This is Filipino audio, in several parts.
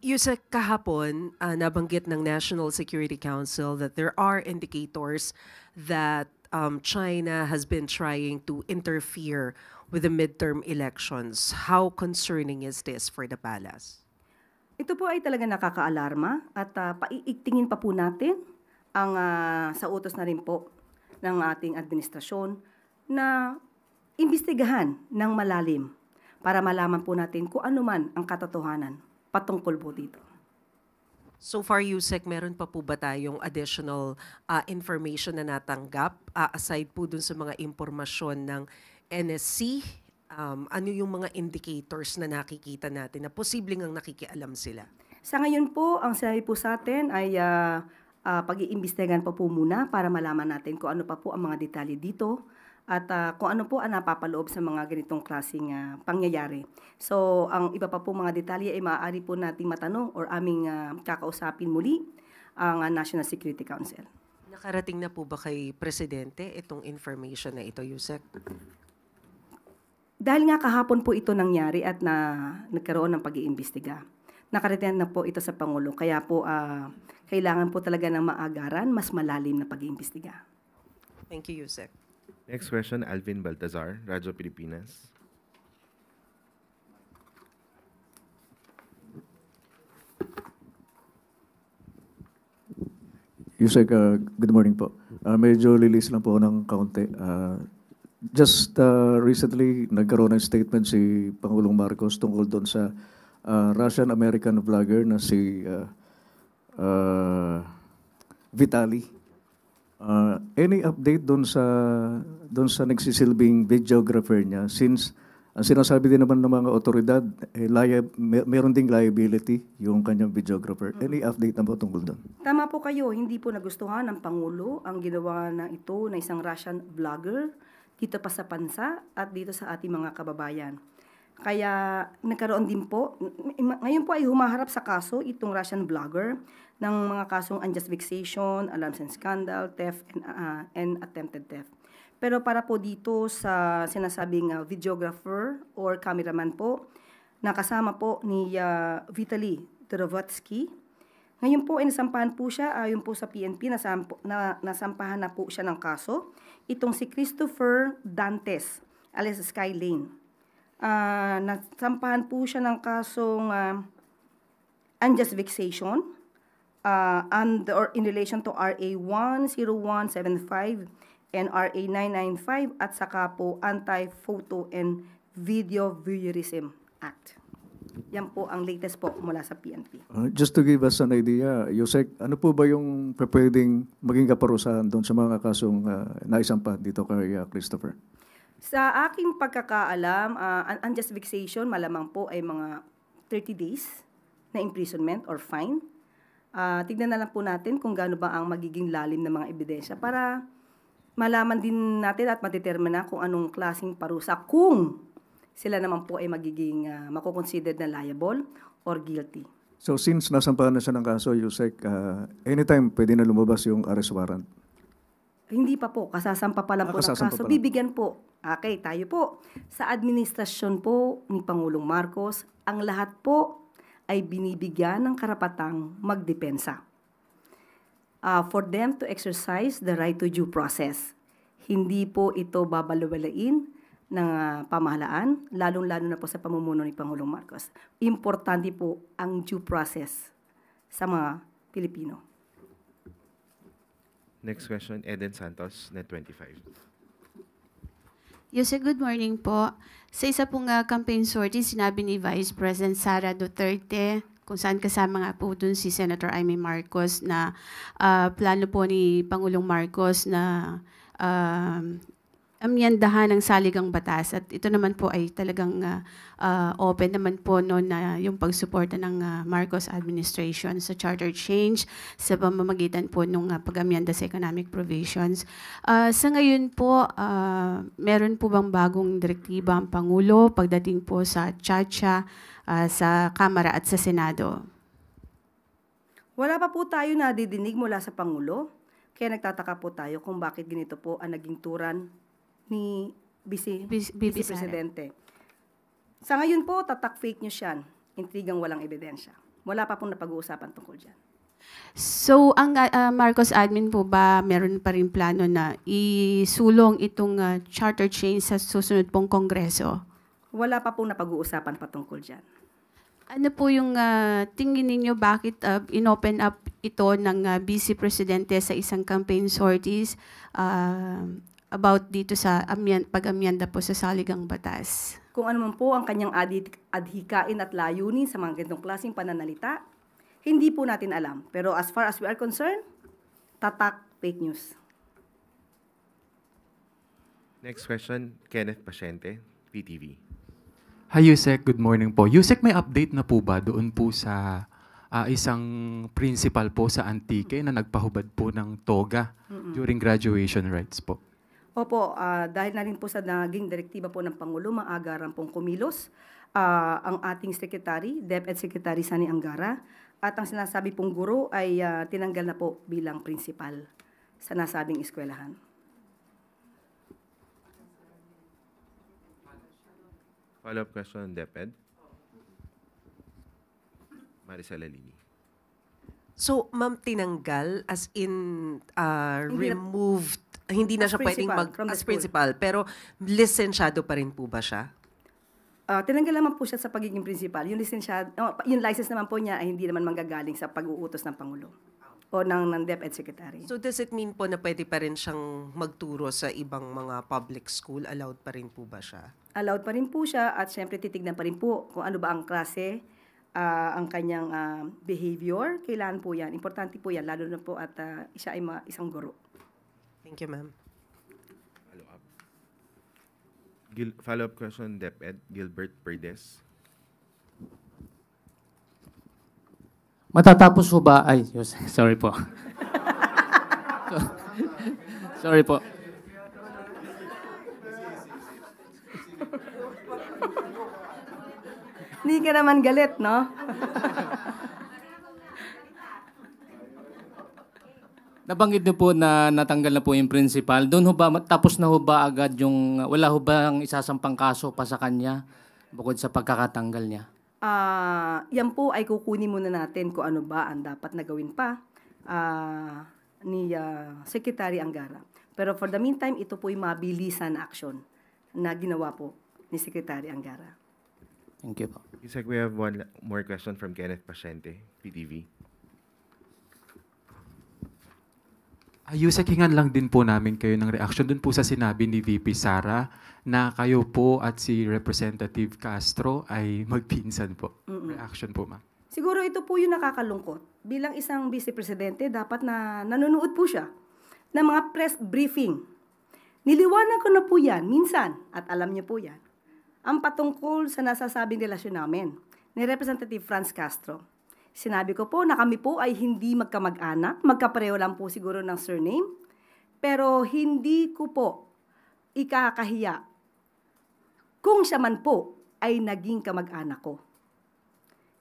Yusek, kahapon, nabanggit ng National Security Council that there are indicators that China has been trying to interfere with the midterm elections. How concerning is this for the palace? Ito po ay talaga nakakaalarma at paiigtingin pa po natin ang sa utos na rin po ng ating administrasyon na imbestigahan ng malalim para malaman po natin kung ano man ang katotohanan patungkol po dito. So far, Yusek, meron pa po ba tayong additional information na natanggap aside po dun sa mga impormasyon ng NSC? Ano yung mga indicators na nakikita natin na posibleng ang nakikialam sila? Sa ngayon po, ang sinabi po sa atin ay pag-iimbestigahan pa po muna para malaman natin kung ano pa po ang mga detalye dito at kung ano po ang napapaloob sa mga ganitong klaseng pangyayari. So, ang iba pa po mga detalye ay maaari po nating matanong or aming kakausapin muli ang National Security Council. Nakarating na po ba kay Presidente itong information na ito, Yusek? Dahil nga kahapon po ito nangyari at nagkaroon ng pag-iimbestiga. Nakarating na po ito sa Pangulo. Kaya po kailangan po talaga ng maagaran, mas malalim na pag-iimbestiga. Thank you, Yusek. Next question, Alvin Baltazar, Radyo Pilipinas. Yusek, good morning po. Medyo lilis lang po ng kaunti. Just recently, nagkaroon ng statement si Pangulong Marcos tungkol doon sa Russian-American vlogger na si Vitali. Any update doon sa nagsisilbing videographer niya since ang sinasabi din naman ng mga otoridad, meron ding liability yung kanyang videographer. Any update na po tungkol doon? Tama po kayo, hindi po nagustuhan ng Pangulo ang ginawa na ito na isang Russian vlogger dito pa sa bansa at dito sa ating mga kababayan. Kaya nagkaroon din po, ngayon po ay humaharap sa kaso itong Russian vlogger ng mga kasong unjust vexation, alarms and scandal, theft, and attempted theft. Pero para po dito sa sinasabing videographer or cameraman po, nakasama po ni Vitaly Turovatsky. Ngayon po ay nasampahan po siya, ayon po sa PNP, nasampahan na po siya ng kaso. Itong si Christopher Dantes, alias Sky Lane. Nasampahan po siya ng kasong unjust vexation or in relation to RA 10175 and RA 995 at saka po Anti-Photo and Video Voyeurism Act. Yan po ang latest po mula sa PNP. Just to give us an idea, Yusek, ano po ba yung pwedeng maging kaparusahan doon sa mga kasong naisampa dito kay Christopher? Sa aking pagkakaalam, unjust vexation malamang po ay mga 30 days na imprisonment or fine. Tignan na lang po natin kung gaano ba ang magiging lalim ng mga ebidensya para malaman din natin at ma-determine na kung anong klaseng parusa kung sila naman po ay magiging makukonsidered na liable or guilty. So since nasampahan na siya ng kaso, Yusek, anytime pwede na lumabas yung arrest warrant? Hindi pa po, kasasampa pa lang po ng kaso. Bibigyan po. Okay, tayo po. Sa administrasyon po ni Pangulong Marcos, ang lahat po ay binibigyan ng karapatang magdepensa. For them to exercise the right to due process. Hindi po ito babalewalain ng pamahalaan, lalong-lalo na po sa pamumuno ni Pangulong Marcos. Importante po ang due process sa mga Pilipino. Next question, Eden Santos, Net25. Yusek, good morning po. Sa isa pong campaign sortie, sinabi ni Vice President Sara Duterte, kung saan kasama nga po dun si Senator Amy Marcos na plano po ni Pangulong Marcos na amyandahan ng saligang batas. At ito naman po ay talagang open naman po no, na yung pagsuporta ng Marcos administration sa charter change sa pamamagitan po ng pag-amyanda sa economic provisions. Sa ngayon po, meron po bang bagong direktiba ang Pangulo pagdating po sa Chacha, sa Kamara at sa Senado? Wala pa po tayo nadidinig mula sa Pangulo, kaya nagtataka po tayo kung bakit ganito po ang naging turan ni Vice Presidente. Sa ngayon po, tatak fake news yan. intrigang walang ebidensya. Wala pa pong napag-uusapan tungkol dyan. So, ang Marcos admin po ba, meron pa rin plano na isulong itong charter change sa susunod pong kongreso? Wala pa pong napag-uusapan patungkol dyan. Ano po yung tingin ninyo bakit inopen up ito ng Vice Presidente sa isang campaign sorties about dito sa pag-amyenda po sa saligang batas? Kung ano man po ang kanyang adhikain at layunin sa mga ganitong klaseng pananalita, hindi po natin alam. Pero as far as we are concerned, tatak fake news. Next question, Kenneth Pasyente, PTV. Hi Yusek, good morning po. Yusek, may update na po ba doon po sa isang principal po sa Antique na nagpahubad po ng toga during graduation rites po? Opo, dahil na rin po sa naging direktiba po ng Pangulo, maagaran pong kumilos ang ating Secretary, DepEd Secretary Sani Angara, at ang sinasabi pong guro ay tinanggal na po bilang principal sa nasabing eskwelahan. Follow-up question, DepEd. Maricela Lini. So, ma'am, tinanggal as in Hindi na- removed, hindi na As siya pwedeng principal, from the as school. principal, pero lisensyado pa rin po ba siya? Tinanggal naman po siya sa pagiging principal. Yung yung license naman po niya ay hindi naman manggagaling sa pag-uutos ng Pangulo o ng DepEd Secretary. So does it mean po na pwede pa rin siyang magturo sa ibang mga public school? Allowed pa rin po ba siya? Allowed pa rin po siya at syempre titignan pa rin po kung ano ba ang klase, ang kanyang behavior. Kailangan po yan. Importante po yan, lalo na po at siya ay isang guro. Thank you, ma'am. Follow-up. Follow-up question, DepEd, Gilbert Perdes. Matatapos ho ba? Ay, sorry po. Sorry po. Hindi ka naman galit, no? Nabanggit niyo po na natanggal na po yung principal. Doon ho ba, tapos na ho ba agad yung, wala ho ba ang isasampang kaso pa sa kanya bukod sa pagkakatanggal niya? Yan po ay kukunin muna natin kung ano ba ang dapat na gawin pa ni Secretary Angara. Pero for the meantime, ito po yung mabilisan na action na ginawa po ni Secretary Angara. Thank you po. Yusek, we have one more question from Kenneth Pasyente, PTV. Yusek, hingan lang din po namin kayo ng reaction dun po sa sinabi ni VP Sara na kayo po at si Representative Castro ay magpinsan po. Reaction po, ma'am. Siguro ito po yung nakakalungkot. Bilang isang vice presidente, dapat na nanonood po siya ng mga press briefing. Niliwanag ko na po yan minsan at alam niyo po yan. Ang patungkol sa nasasabing relasyon namin ni Representative Franz Castro. Sinabi ko po na kami po ay hindi magkamag-anak, magkapareho lang po siguro ng surname, pero hindi ko po ikakahiya kung siya man po ay naging kamag-anak ko.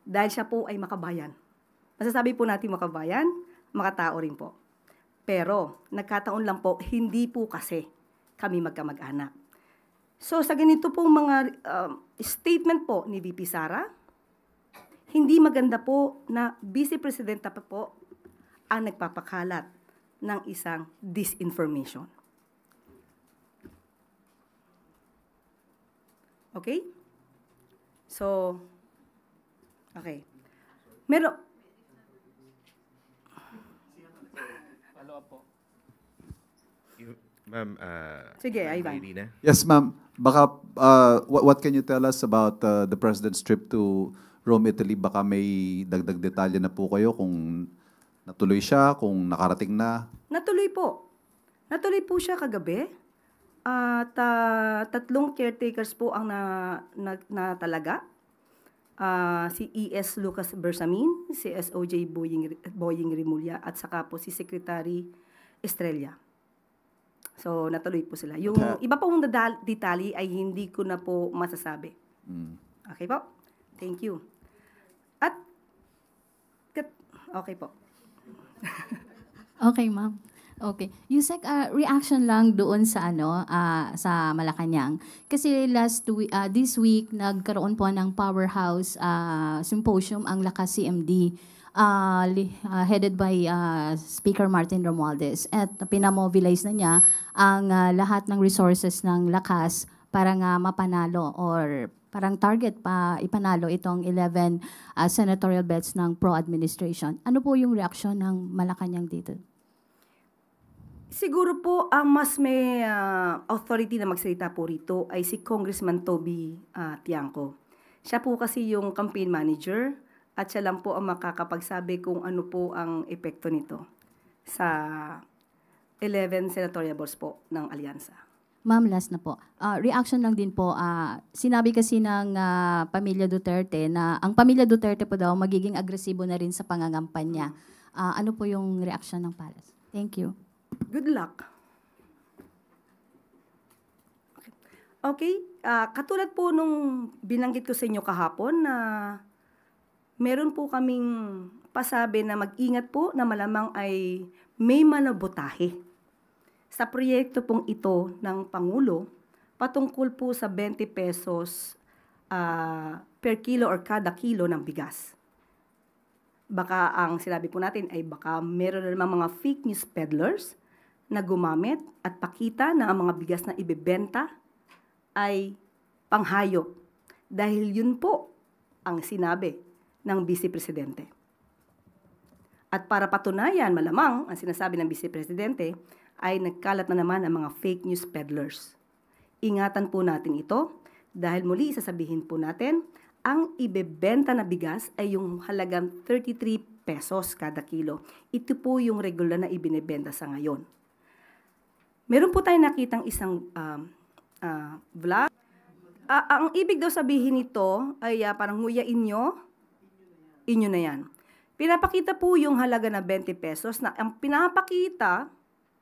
Dahil siya po ay makabayan. Masasabi po natin makabayan, makatao rin po. Pero nagkataon lang po, hindi po kasi kami magkamag-anak. So sa ganito pong mga statement po ni VP Sara, hindi maganda po na Vice Presidenta pa po ang nagpapakalat ng isang disinformation. Okay? So, okay. Meron... Ma'am, Sige, Ivan. Irina. Yes, ma'am. Baka, what can you tell us about the President's trip to Rome, Italy? Baka may dagdag detalye na po kayo kung natuloy siya, kung nakarating na. Natuloy po. Natuloy po siya kagabi. At 3 caretakers po ang natalaga. Si E.S. Lucas Bersamin, si S.O.J. Boying Rimulya, at saka po si Secretary Estrella. So, natuloy po sila. Yung iba pong detalye ay hindi ko na po masasabi. Okay po? Thank you. Okay po. Okay, ma'am. Okay. Yusek, reaction lang doon sa sa Malacanang. Kasi this week nagkaroon po ng powerhouse symposium ang Lakas CMD headed by Speaker Martin Romualdez, at pinamobilize na niya ang lahat ng resources ng Lakas para nga mapanalo or parang target pa ipanalo itong 11 senatorial bets ng pro-administration. Ano po yung reaksyon ng Malacanang dito? Siguro po ang mas may authority na magsalita po rito ay si Congressman Toby Tiangco. Siya po kasi yung campaign manager at siya lang po ang makakapagsabi kung ano po ang epekto nito sa 11 senatorial balls po ng alyansa. Ma'am, last na po. Reaction lang din po. Sinabi kasi ng pamilya Duterte na ang pamilya Duterte po daw magiging agresibo na rin sa pangangampanya. Ano po yung reaction ng Palace? Thank you. Good luck. Okay. Katulad po nung binanggit ko sa inyo kahapon na meron po kaming pasabi na mag-ingat po na malamang ay may manabotahe sa proyekto pong ito ng Pangulo patungkol po sa 20 pesos per kilo or kada kilo ng bigas. Baka ang sinabi po natin ay baka meron na namang mga fake news peddlers na gumamit at pakita na ang mga bigas na ibebenta ay panghayop. Dahil yun po ang sinabi ng Vice Presidente. At para patunayan, malamang, ang sinasabi ng Vice Presidente ay nagkalat na naman ang mga fake news peddlers. Ingatan po natin ito dahil muli sasabihin po natin, ang ibebenta na bigas ay yung halagang 33 pesos kada kilo. Ito po yung regular na ibinebenta sa ngayon. Meron po tayong nakitang isang vlog. Ang ibig daw sabihin nito ay parang nguyain nyo, inyo na yan. Pinapakita po yung halaga na 20 pesos na ang pinapakita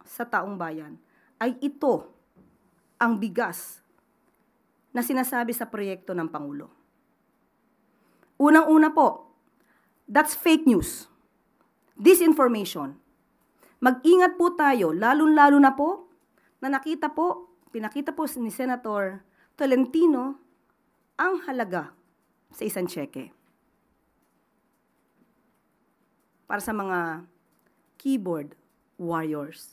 sa taong bayan ay ito, ang bigas na sinasabi sa proyekto ng Pangulo. Unang-una po, that's fake news. Disinformation. Mag-ingat po tayo, lalong-lalo na po, na pinakita po ni Senator Tolentino ang halaga sa isang cheque. Para sa mga keyboard warriors.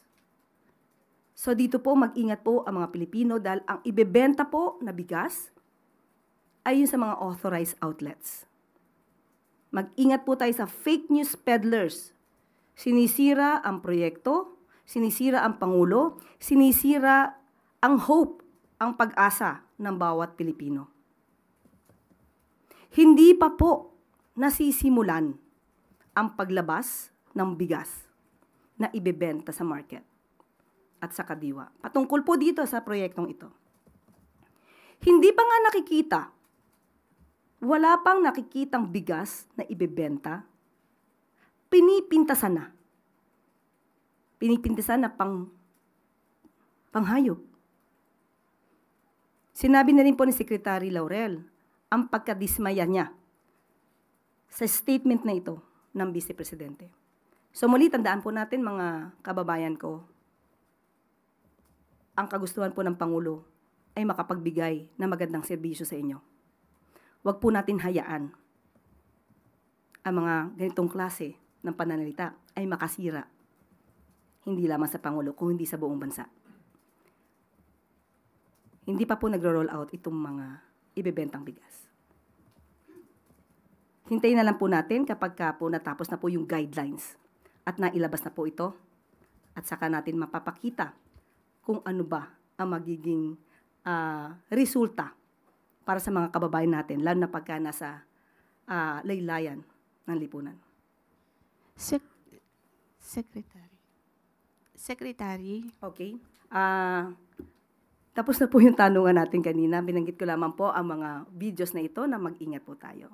So dito po, mag-ingat po ang mga Pilipino dahil ang ibebenta po na bigas ay yun sa mga authorized outlets. Mag-ingat po tayo sa fake news peddlers. Sinisira ang proyekto, sinisira ang Pangulo, sinisira ang hope, ang pag-asa ng bawat Pilipino. Hindi pa po nasisimulan ang paglabas ng bigas na ibebenta sa market at sa kadiwa. Patungkol po dito sa proyektong ito. Hindi pa nga nakikita, wala pang nakikitang bigas na ibebenta, pinipintasan na. Pinipintasan na panghayop. Sinabi na rin po ni Secretary Laurel ang pagkadismaya niya sa statement na ito ng Vice Presidente. So muli, tandaan po natin mga kababayan ko, ang kagustuhan po ng Pangulo ay makapagbigay ng magandang serbisyo sa inyo. Huwag po natin hayaan ang mga ganitong klase ng pananalita ay makasira. Hindi lamang sa Pangulo, kung hindi sa buong bansa. Hindi pa po nagro-roll out itong mga ibebentang bigas. Hintayin na lang po natin kapag po natapos na po yung guidelines at nailabas na po ito at saka natin mapapakita kung ano ba ang magiging resulta para sa mga kababayan natin, lalo na pagka nasa laylayan ng lipunan. Secretary. Okay. Tapos na po yung tanungan natin kanina. Binanggit ko lamang po ang mga videos na ito na mag-ingat po tayo.